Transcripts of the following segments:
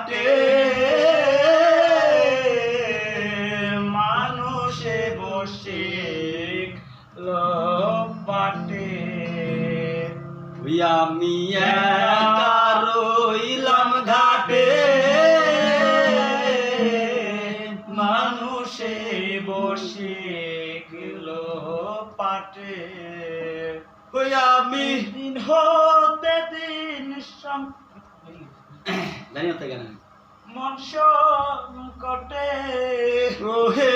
ঘাটে মানুষে বসে পাটে আমি একা রইলাম ঘাটে মানুষে বসে গেল পাটে আমি দিন হতে দিন জানি না কেন মন সংকটে ওহে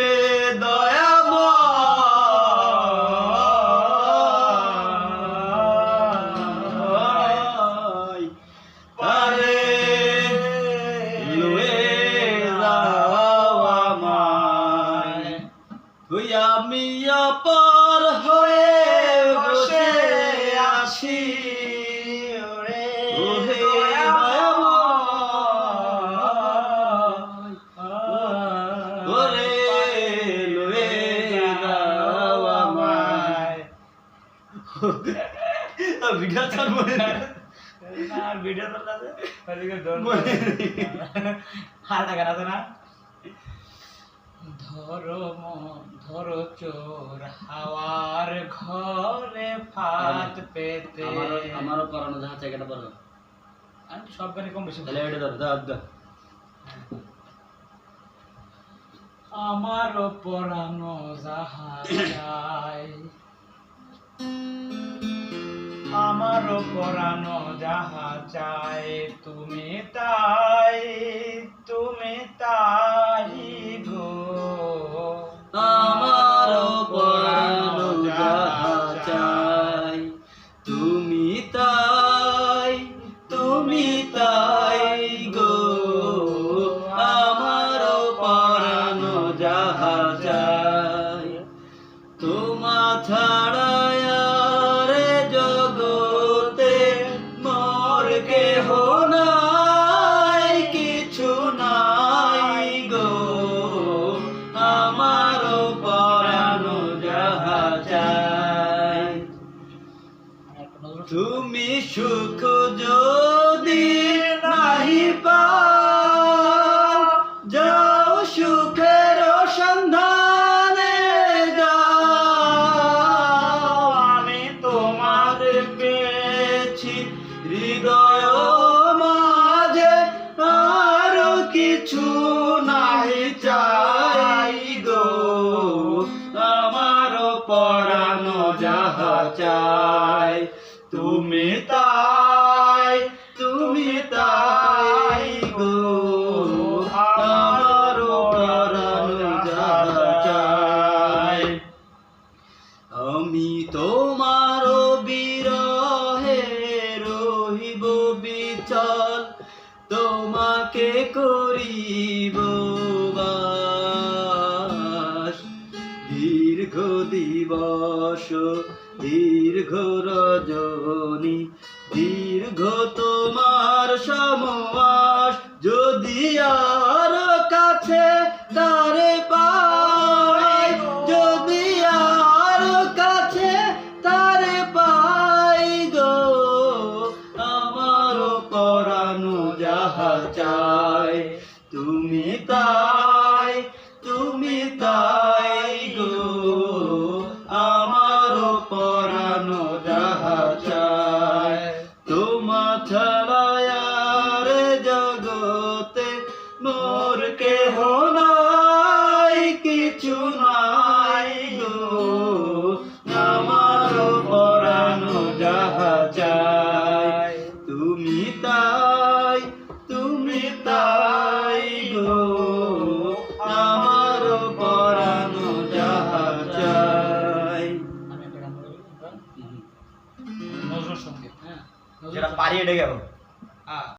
দয়াময় পারে লয়ে যাও আমায় আমি অপর হয়ে বসে আছি ওহে ওরে লয়ে যাও আমায় ভিডিও ছাড়বো আর ভিডিও তো আছে ওদিকে ডন হালটা গানা না ধরো মন ধরো চোর হাওয়ার ঘরে ফাত পেতে আমারও পড়ানো যাহা জায়গাটা পড়ো আমি সব গানে কম বেশি তাহলে এটা ধরো দাও দাও আমারও পরানো যাহা চাই আমারও পরানো যাহা চাই তুমি তাই গো আমারও পরানো যাহা চাই তুমি তাই গো আমারও পরানো যাহা চাই তোমা ছাড়া আর জগতে মোর কেহ নাই কিছু নাই গো আমারও পরানো যাহা চাই তুমি সুখ যদি নাহি পাও যাও সুখের সন্ধানে যাও আমি তোমার পেয়েছি হৃদয় মাঝে আর কিছু নাই চাই গো আমারও পরানো যাহা চাই তুমি তাই গো আমারও পরানো যাহা চাই আমি তোমারও বিরহে রহিব বিচল তোমাকে করিব বাস দীর্ঘ দিবস দীর্ঘ রজনী দীর্ঘ তোমার সমমাস যদি আর কাছে তারে পাই যদি আর কাছে তারে পাই গো আমারও পরানো যাহা চাই তুমি তাই গো আমারও পরানো যাহা চাই তোমা ছাড়া আর জগতে মোর কেহ নাই কিছু নাই গো আমারও পরানো যাহা চাই তুমি তাই গো আমারও পরানো যাহা চাই নজরুল সঙ্গীত হ্যাঁ যেটা পারি এটা গেল